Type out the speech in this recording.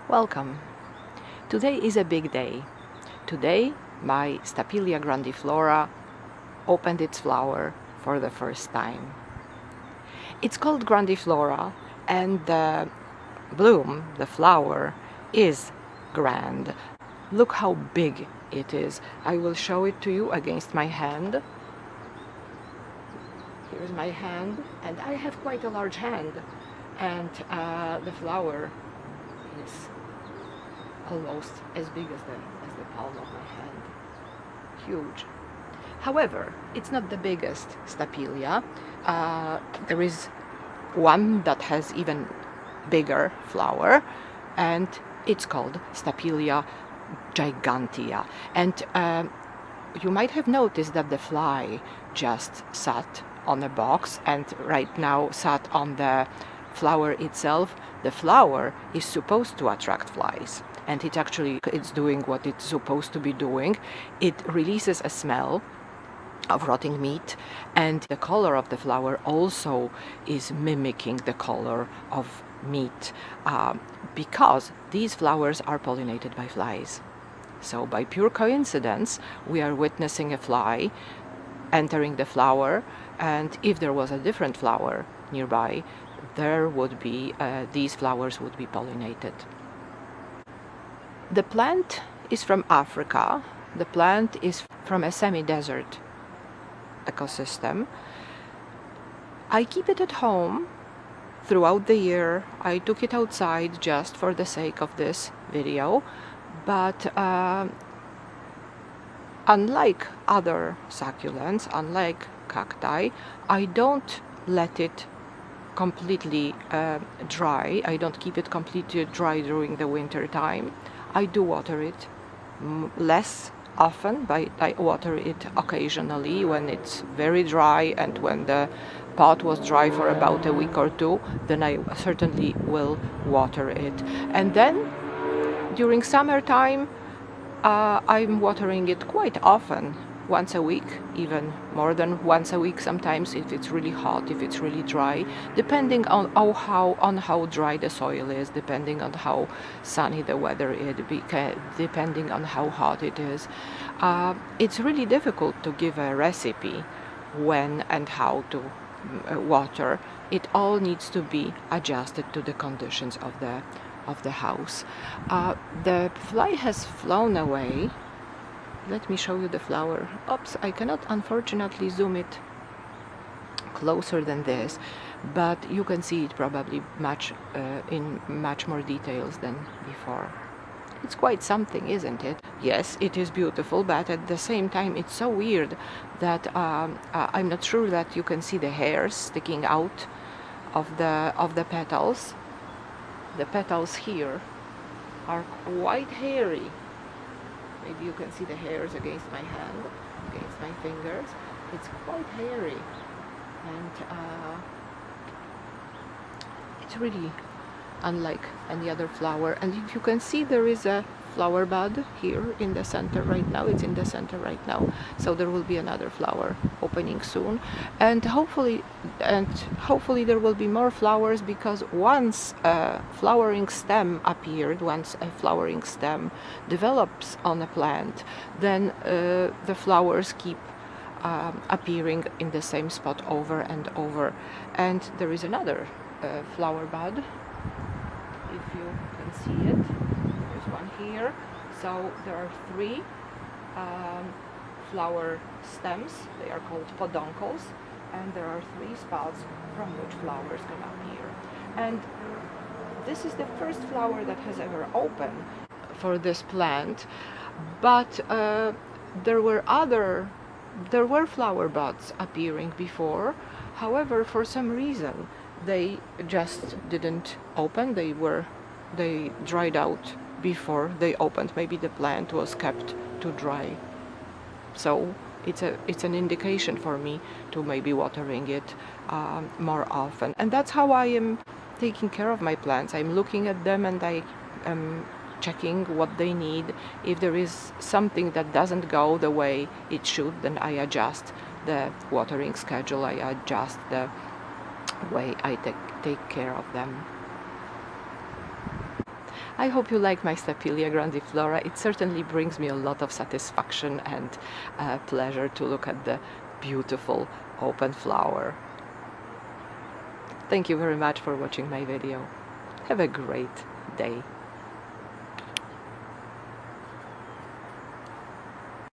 Welcome. Today is a big day. Today my Stapelia grandiflora opened its flower for the first time. It's called grandiflora and the bloom, the flower, is grand. Look how big it is. I will show it to you against my hand. Here's my hand, and I have quite a large hand, and the flower is almost as big as the palm of my hand. Huge. However, it's not the biggest Stapelia. There is one that has even bigger flower, and it's called Stapelia gigantea. And you might have noticed that the fly just sat on a box and right now sat on the flower itself. The flower is supposed to attract flies, and it's doing what it's supposed to be doing. It releases a smell of rotting meat, and the color of the flower also is mimicking the color of meat, because these flowers are pollinated by flies. So by pure coincidence, we are witnessing a fly entering the flower, and if there was a different flower nearby, there would be these flowers would be pollinated. The plant is from Africa. The plant is from a semidesert ecosystem. I keep it at home throughout the year. I took it outside just for the sake of this video, but unlike other succulents, unlike cacti, I don't let it completely dry. I don't keep it completely dry during the winter time. I do water it less often, but I water it occasionally when it's very dry, and when the pot was dry for about a week or two, then I certainly will water it. And then during summertime, I'm watering it quite often, once a week, even more than once a week sometimes, if it's really hot, if it's really dry, depending on how dry the soil is, depending on how sunny the weather is, depending on how hot it is. It's really difficult to give a recipe when and how to water. It all needs to be adjusted to the conditions of the house. The fly has flown away. Let me show you the flower. Oops, I cannot unfortunately zoom it closer than this, but you can see it probably in much more details than before. It's quite something, isn't it? Yes, it is beautiful, but at the same time it's so weird that I'm not sure that you can see the hairs sticking out of the petals. The petals here are quite hairy. Maybe you can see the hairs against my hand, against my fingers. It's quite hairy, and it's really unlike any other flower. And if you can see, there is a flower bud here in the center right now. It's in the center right now, so there will be another flower opening soon, and hopefully there will be more flowers, because once a flowering stem develops on a plant, then the flowers keep appearing in the same spot over and over. And there is another flower bud, if you can see it. There's one here. So there are three flower stems. They are called peduncles, and there are three spots from which flowers can appear. And this is the first flower that has ever opened for this plant, but there were flower buds appearing before. However, for some reason they just didn't open. They dried out before they opened. Maybe the plant was kept too dry. So it's an indication for me to maybe watering it more often. And that's how I am taking care of my plants. I'm looking at them and I am checking what they need. If there is something that doesn't go the way it should, then I adjust the watering schedule. I adjust the way I take care of them. I hope you like my Stapelia grandiflora. It certainly brings me a lot of satisfaction and pleasure to look at the beautiful open flower. Thank you very much for watching my video. Have a great day.